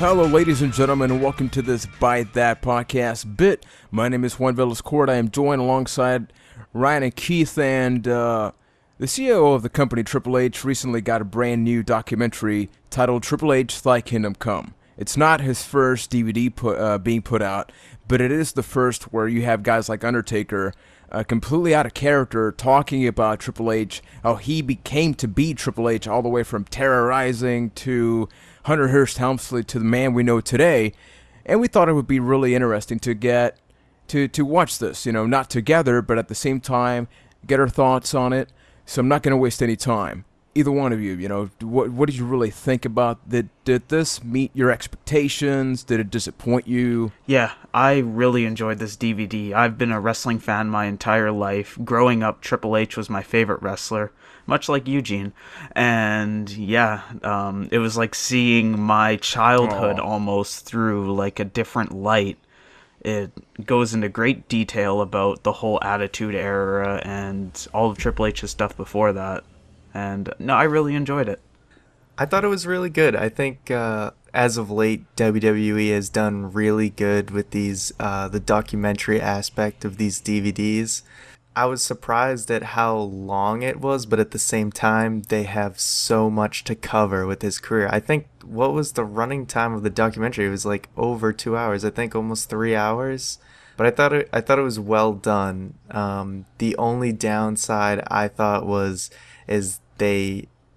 Hello, ladies and gentlemen, and welcome to this Bytethat podcast bit. My name is Juan Velascourt. I am joined alongside Ryan and Keith, and the CEO of the company Triple H recently got a brand new documentary titled Triple H Thy Kingdom Come. It's not his first DVD being put out, but it is the first where you have guys like Undertaker completely out of character talking about Triple H, how he became to be Triple H all the way from terrorizing to Hunter Hearst Helmsley to the man we know today. And we thought it would be really interesting to get to watch this, not together, but at the same time, get our thoughts on it. So I'm not going to waste any time. Either one of you, what did you really think about? Did this meet your expectations? Did it disappoint you? Yeah, I really enjoyed this DVD. I've been a wrestling fan my entire life. Growing up, Triple H was my favorite wrestler, much like Eugene. And yeah, it was like seeing my childhood almost through like a different light. It goes into great detail about the whole Attitude Era and all of Triple H's stuff before that. And no, I really enjoyed it. I thought it was really good. I think as of late, WWE has done really good with these the documentary aspect of these DVDs. I was surprised at how long it was, but at the same time, they have so much to cover with his career. I think, what was the running time of the documentary? It was like over 2 hours. I think almost 3 hours. But I thought it was well done. The only downside I thought is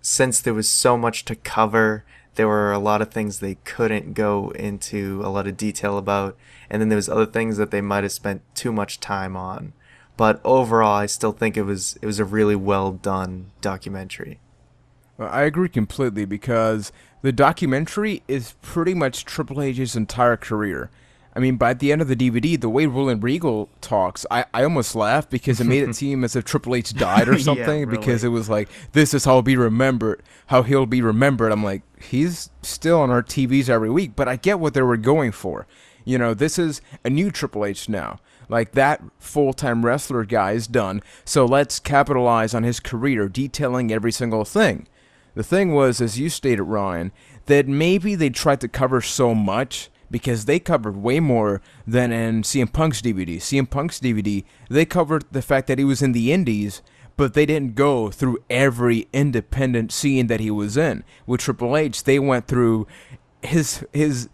since there was so much to cover, there were a lot of things they couldn't go into a lot of detail about, and then there was other things that they might have spent too much time on. But overall, I still think it was a really well done documentary. Well, I agree completely, because the documentary is pretty much Triple H's entire career. I mean, by the end of the DVD, the way Roland Regal talks, I almost laughed because it made it seem as if Triple H died or something. Yeah, really. Because it was like, this is how he'll be remembered. I'm like, he's still on our TVs every week, but I get what they were going for. This is a new Triple H now. Like, that full-time wrestler guy is done, so let's capitalize on his career, detailing every single thing. The thing was, as you stated, Ryan, that maybe they tried to cover so much, because they covered way more than in CM Punk's DVD. CM Punk's DVD, they covered the fact that he was in the Indies, but they didn't go through every independent scene that he was in. With Triple H, they went through his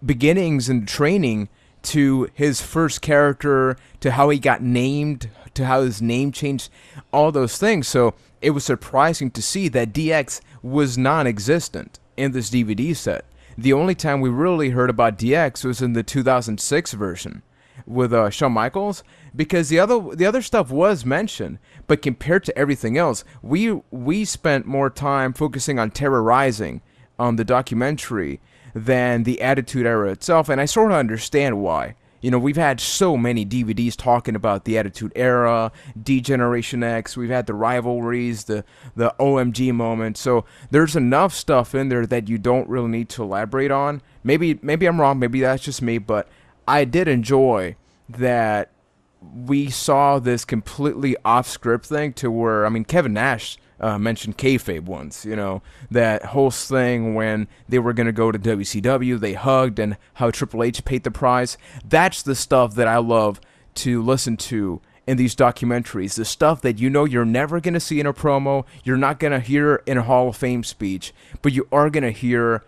beginnings and training to his first character, to how he got named, to how his name changed, all those things. So it was surprising to see that DX was non-existent in this DVD set. The only time we really heard about DX was in the 2006 version with Shawn Michaels, because the other stuff was mentioned, but compared to everything else, we spent more time focusing on terrorizing on the documentary than the Attitude Era itself, and I sort of understand why. We've had so many DVDs talking about the Attitude Era, D-Generation X, we've had the rivalries, the OMG moment, so there's enough stuff in there that you don't really need to elaborate on. Maybe I'm wrong, maybe that's just me, but I did enjoy that we saw this completely off-script thing to where, Kevin Nash mentioned kayfabe once, that whole thing when they were going to go to WCW, they hugged, and how Triple H paid the price. That's the stuff that I love to listen to in these documentaries, the stuff that you're never going to see in a promo, you're not going to hear in a Hall of Fame speech, but you are going to hear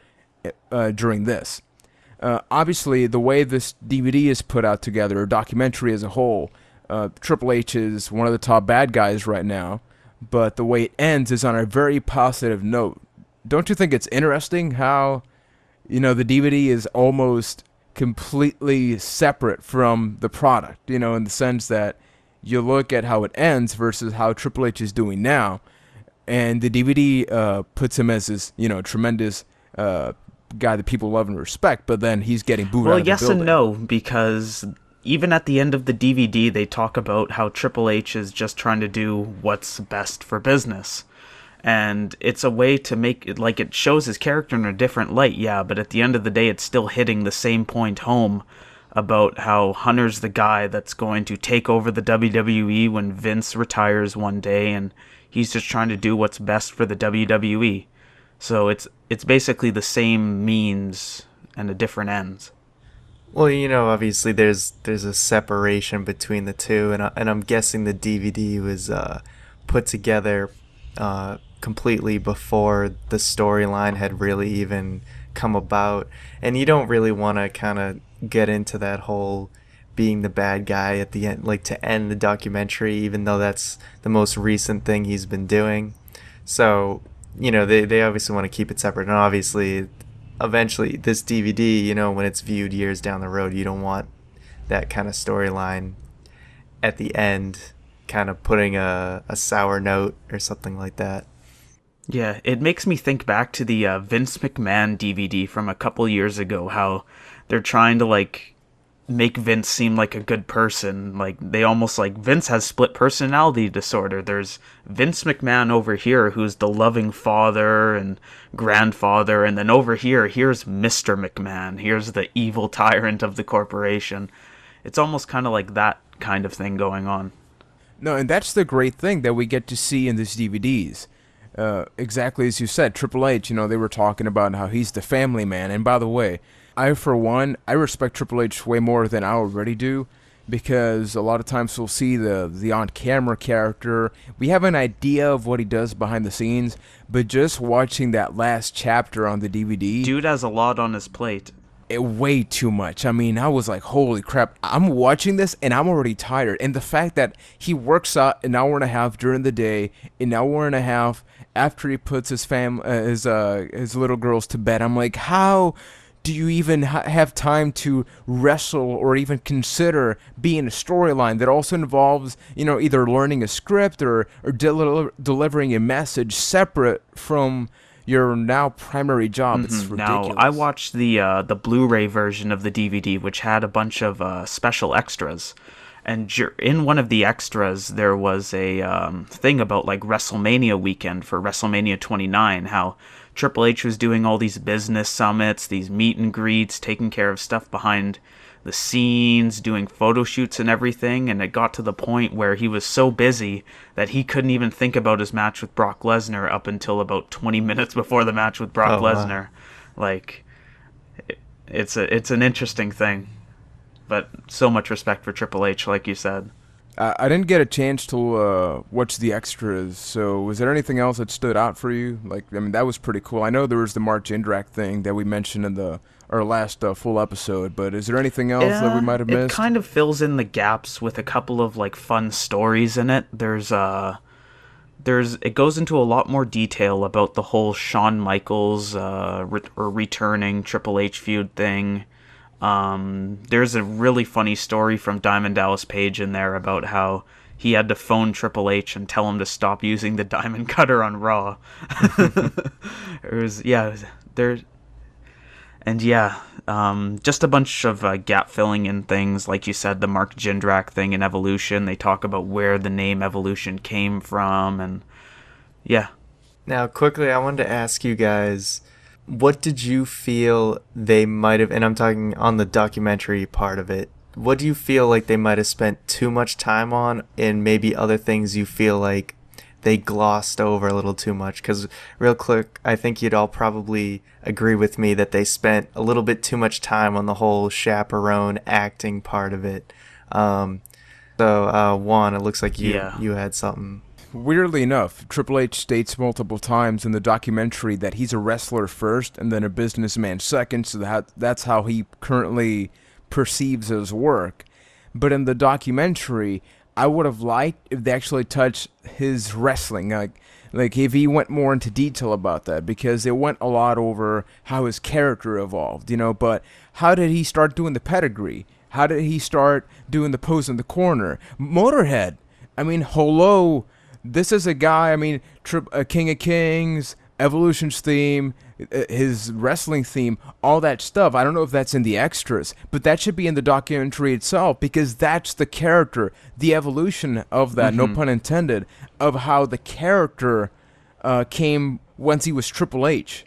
during this. Obviously, the way this DVD is put out together, or documentary as a whole, Triple H is one of the top bad guys right now, but the way it ends is on a very positive note. Don't you think it's interesting how, the DVD is almost completely separate from the product, in the sense that you look at how it ends versus how Triple H is doing now, and the DVD puts him as this, tremendous guy that people love and respect, but then he's getting booed out of the building. Well, yes and no, because even at the end of the DVD, they talk about how Triple H is just trying to do what's best for business. And it's a way to make it, like, it shows his character in a different light, yeah, but at the end of the day, it's still hitting the same point home about how Hunter's the guy that's going to take over the WWE when Vince retires one day, and he's just trying to do what's best for the WWE. So it's basically the same means and a different ends. Well, obviously there's a separation between the two, and I'm guessing the DVD was put together completely before the storyline had really even come about, and you don't really want to kind of get into that whole being the bad guy at the end, like to end the documentary, even though that's the most recent thing he's been doing. So, they obviously want to keep it separate, and obviously eventually this DVD, when it's viewed years down the road, you don't want that kind of storyline at the end kind of putting a sour note or something like that. Yeah, it makes me think back to the Vince McMahon DVD from a couple years ago, how they're trying to, like, make Vince seem like a good person. Like, they almost, like, Vince has split personality disorder. There's Vince McMahon over here, who's the loving father and grandfather, and then over here, here's Mr. McMahon. Here's the evil tyrant of the corporation. It's almost kind of like that kind of thing going on. No, and that's the great thing that we get to see in these DVDs. Exactly as you said, Triple H, they were talking about how he's the family man. And by the way, for one, I respect Triple H way more than I already do, because a lot of times we'll see the on-camera character. We have an idea of what he does behind the scenes, but just watching that last chapter on the DVD... Dude has a lot on his plate. Way too much. I mean, I was like, holy crap, I'm watching this and I'm already tired. And the fact that he works out an hour and a half during the day, an hour and a half after he puts his his little girls to bed, I'm like, how do you even have time to wrestle or even consider being a storyline that also involves, either learning a script or delivering a message separate from your now primary job? It's ridiculous. Now, I watched the Blu-ray version of the DVD, which had a bunch of special extras. And in one of the extras, there was a thing about, like, WrestleMania weekend for WrestleMania 29, how Triple H was doing all these business summits, these meet and greets, taking care of stuff behind the scenes, doing photo shoots and everything, and it got to the point where he was so busy that he couldn't even think about his match with Brock Lesnar up until about 20 minutes before the match with Brock Lesnar. Wow. Like, it's an interesting thing, but so much respect for Triple H, like you said. I didn't get a chance to watch the extras, so was there anything else that stood out for you? Like, I mean, that was pretty cool. I know there was the Mark Jindrak thing that we mentioned in our last full episode, but is there anything else that we might have missed? It kind of fills in the gaps with a couple of, like, fun stories in it. It goes into a lot more detail about the whole Shawn Michaels returning Triple H feud thing. There's a really funny story from Diamond Dallas Page in there about how he had to phone Triple H and tell him to stop using the diamond cutter on Raw. Just a bunch of gap filling in things, like you said, the Mark Jindrak thing in Evolution. They talk about where the name Evolution came from, and yeah. Now, quickly, I wanted to ask you guys, what did you feel they might have, and I'm talking on the documentary part of it, what do you feel like they might have spent too much time on, and maybe other things you feel like they glossed over a little too much? Because real quick, I think you'd all probably agree with me that they spent a little bit too much time on the whole chaperone acting part of it. Juan, it looks like you had something. Weirdly enough, Triple H states multiple times in the documentary that he's a wrestler first and then a businessman second, so that's how he currently perceives his work. But in the documentary, I would have liked if they actually touched his wrestling, like if he went more into detail about that, because it went a lot over how his character evolved, but how did he start doing the pedigree? How did he start doing the pose in the corner? Motorhead, I mean, hello, this is a guy, I mean, King of Kings, Evolution's theme, his wrestling theme, all that stuff. I don't know if that's in the extras, but that should be in the documentary itself, because that's the character, the evolution of that, no pun intended, of how the character came once he was Triple H.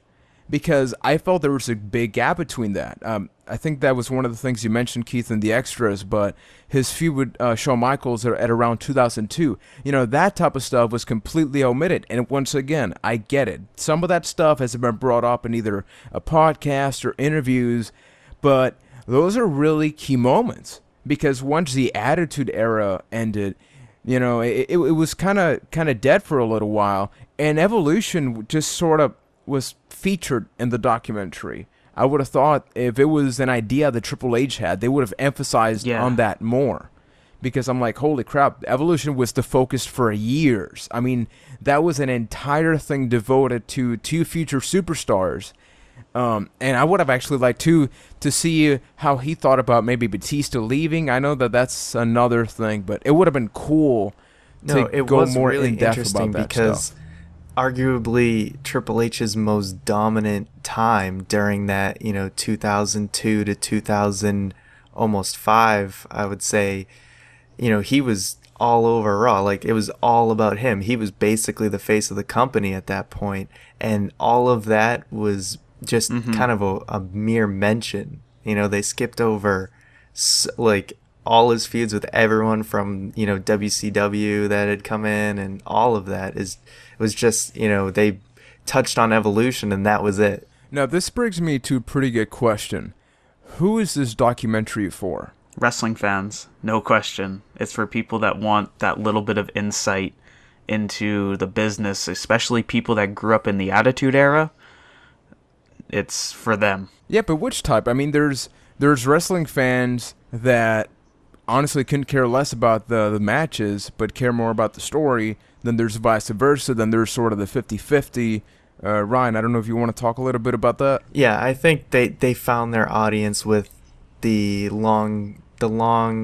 because I felt there was a big gap between that. I think that was one of the things you mentioned, Keith, in the extras, but his feud with Shawn Michaels at around 2002, that type of stuff was completely omitted. And once again, I get it. Some of that stuff has been brought up in either a podcast or interviews, but those are really key moments, because once the Attitude Era ended, it was kind of dead for a little while, and Evolution just sort of was featured in the documentary. I would have thought if it was an idea that Triple H had, they would have emphasized on that more. Because I'm like, holy crap, Evolution was the focus for years. I mean, that was an entire thing devoted to two future superstars. And I would have actually liked to see how he thought about maybe Batista leaving. I know that that's another thing, but it would have been cool to go more really in depth interesting about that because stuff. arguably Triple H's most dominant time during that 2002 to 2000 almost 5, I would say, he was all over Raw. Like, it was all about him. He was basically the face of the company at that point, and all of that was just kind of a mere mention. They skipped over like all his feuds with everyone from WCW that had come in, and all of that was just they touched on Evolution, and that was it. Now this brings me to a pretty good question. Who is this documentary for? Wrestling fans, no question. It's for people that want that little bit of insight into the business, especially people that grew up in the Attitude Era. It's for them. Yeah, but which type? I mean, there's wrestling fans that honestly couldn't care less about the matches, but care more about the story. Then there's vice versa. Then there's sort of the 50-50. Ryan, I don't know if you want to talk a little bit about that. Yeah, I think they found their audience with the long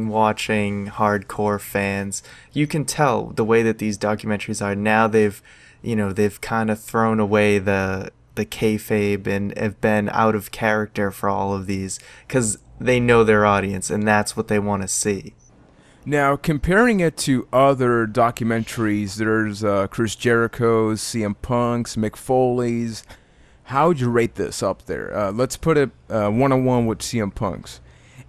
watching hardcore fans. You can tell the way that these documentaries are now. They've kind of thrown away the kayfabe and have been out of character for all of these because they know their audience and that's what they want to see. Now, comparing it to other documentaries, there's Chris Jericho's, CM Punk's, Mick Foley's. How would you rate this up there? Let's put it one-on-one with CM Punk's.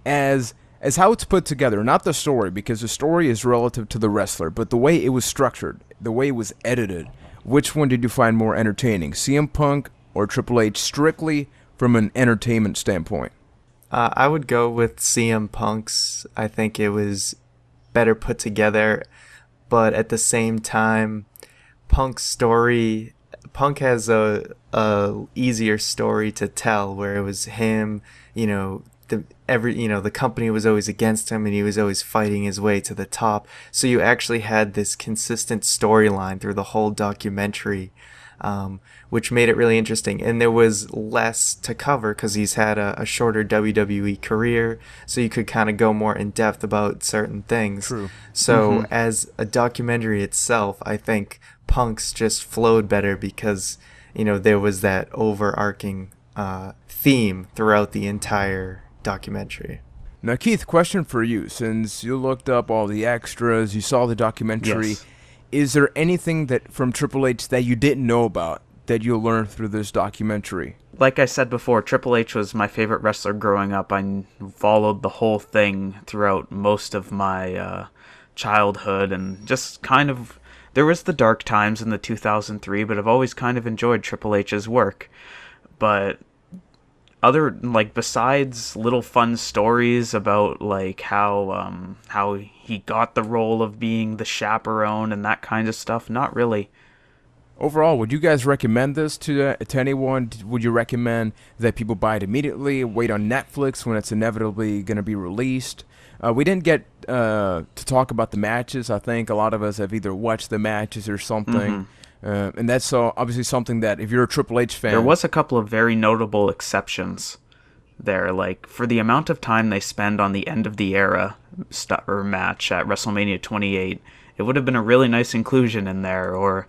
As how it's put together, not the story, because the story is relative to the wrestler, but the way it was structured, the way it was edited. Which one did you find more entertaining, CM Punk or Triple H, strictly from an entertainment standpoint? I would go with CM Punk's. I think it was better put together, but at the same time, Punk has a easier story to tell, where it was him, the company was always against him and he was always fighting his way to the top. So you actually had this consistent storyline through the whole documentary, which made it really interesting. And there was less to cover because he's had a shorter WWE career, so you could kind of go more in depth about certain things. True. So as a documentary itself, I think Punk's just flowed better because, there was that overarching theme throughout the entire documentary. Now, Keith, question for you. Since you looked up all the extras, you saw the documentary, Yes. Is there anything that from Triple H that you didn't know about that you learned through this documentary? Like I said before, Triple H was my favorite wrestler growing up. I followed the whole thing throughout most of my childhood, and just kind of, there was the dark times in the 2003, but I've always kind of enjoyed Triple H's work. But besides little fun stories about how he got the role of being the chaperone and that kind of stuff, not really. Overall, would you guys recommend this to anyone? Would you recommend that people buy it immediately, wait on Netflix when it's inevitably going to be released? We didn't get to talk about the matches. I think a lot of us have either watched the matches or something. And that's obviously something that if you're a Triple H fan... There was a couple of very notable exceptions there. Like, for the amount of time they spend on the end of the era match at WrestleMania 28, it would have been a really nice inclusion in there. Or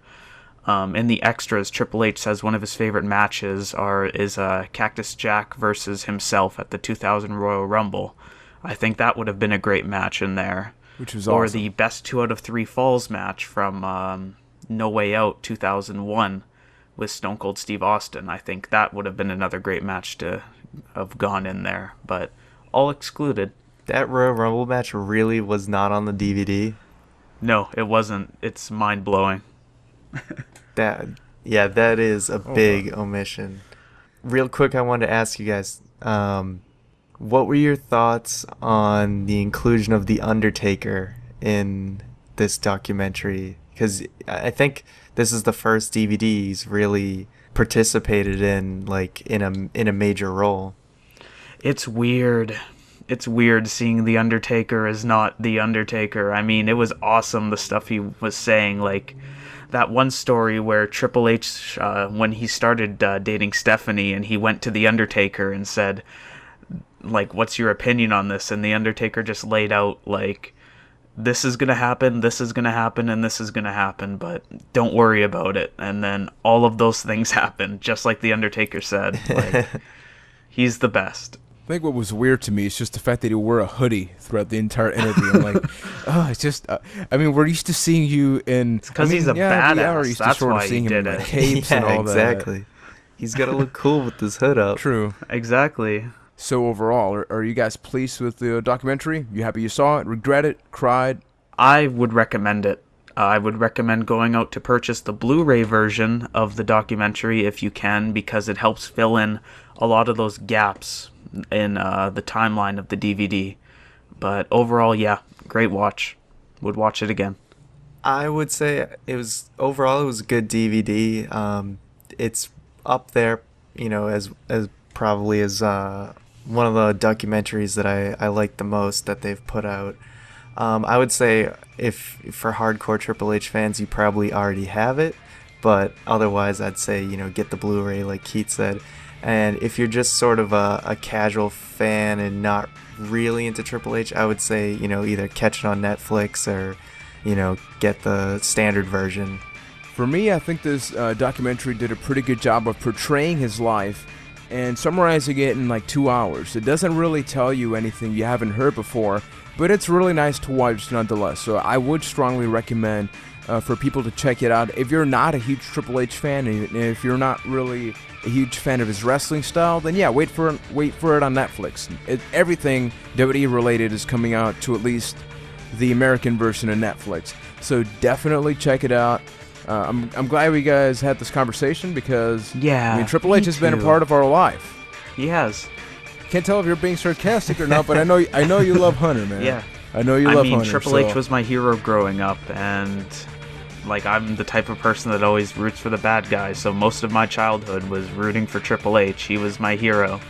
in the extras, Triple H says one of his favorite matches is Cactus Jack versus himself at the 2000 Royal Rumble. I think that would have been a great match in there. Which was or awesome. the best 2 out of 3 falls match from No Way Out 2001, with Stone Cold Steve Austin. I think that would have been another great match to have gone in there, but all excluded. That Royal Rumble match really was not on the DVD. No, it wasn't. It's mind-blowing. That is a big omission. Real quick, I wanted to ask you guys, what were your thoughts on the inclusion of The Undertaker in this documentary? Because I think this is the first DVD he's really participated in, like, in a major role. It's weird. It's weird seeing The Undertaker as not The Undertaker. I mean, it was awesome, the stuff he was saying. Like, that one story where Triple H, when he started dating Stephanie, and he went to The Undertaker and said, like, what's your opinion on this? And The Undertaker just laid out, like, this is going to happen, this is going to happen, and this is going to happen, but don't worry about it. And then all of those things happened, just like The Undertaker said. Like, he's the best. I think what was weird to me is just the fact that he wore a hoodie throughout the entire interview. I'm like, oh, it's just, I mean, we're used to seeing you in... Because he's a badass. We are used That's to sort why of seeing he him did in it. capes and all exactly. that. He's got to look cool with his hood up. True. Exactly. So overall, are you guys pleased with the documentary? You happy you saw it? Regret it? Cried? I would recommend it. I would recommend going out to purchase the Blu-ray version of the documentary if you can, because it helps fill in a lot of those gaps in the timeline of the DVD. But overall, yeah, great watch. Would watch it again. I would say it was a good DVD. It's up there, as probably as one of the documentaries that I like the most that they've put out. I would say if for hardcore Triple H fans, you probably already have it, but otherwise I'd say, get the Blu-ray like Keith said. And if you're just sort of a casual fan and not really into Triple H, I would say, either catch it on Netflix or, get the standard version. For me, I think this documentary did a pretty good job of portraying his life and summarizing it in like 2 hours. It doesn't really tell you anything you haven't heard before, but it's really nice to watch nonetheless. So I would strongly recommend for people to check it out. If you're not a huge Triple H fan, and if you're not really a huge fan of his wrestling style, then yeah, wait for it on Netflix. Everything WWE related is coming out to at least the American version of Netflix. So definitely check it out. I'm glad we guys had this conversation because Triple H has been a part of our life. He has. Can't tell if you're being sarcastic or not, but I know you love Hunter, man. Yeah. I know you love Hunter. Triple H was my hero growing up, and like I'm the type of person that always roots for the bad guy. So most of my childhood was rooting for Triple H. He was my hero.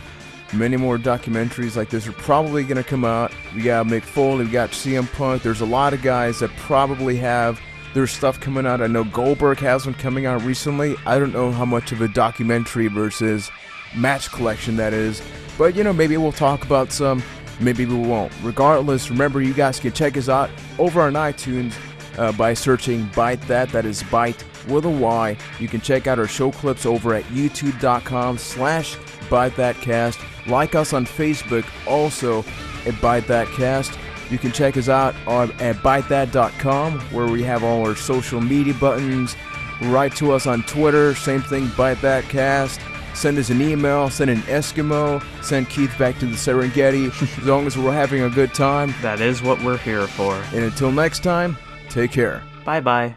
Many more documentaries like this are probably going to come out. We got Mick Foley, we got CM Punk. There's a lot of guys that probably have their stuff coming out. I know Goldberg has one coming out recently. I don't know how much of a documentary versus match collection that is. But, maybe we'll talk about some, maybe we won't. Regardless, remember you guys can check us out over on iTunes by searching Bytethat. That is Byte with a Y. You can check out our show clips over at youtube.com/ByteThatCast. Like us on Facebook also at ByteThatCast. You can check us out at bytethat.com where we have all our social media buttons. Write to us on Twitter, same thing, ByteThatCast. Send us an email, send an Eskimo, send Keith back to the Serengeti, as long as we're having a good time. That is what we're here for. And until next time, take care. Bye-bye.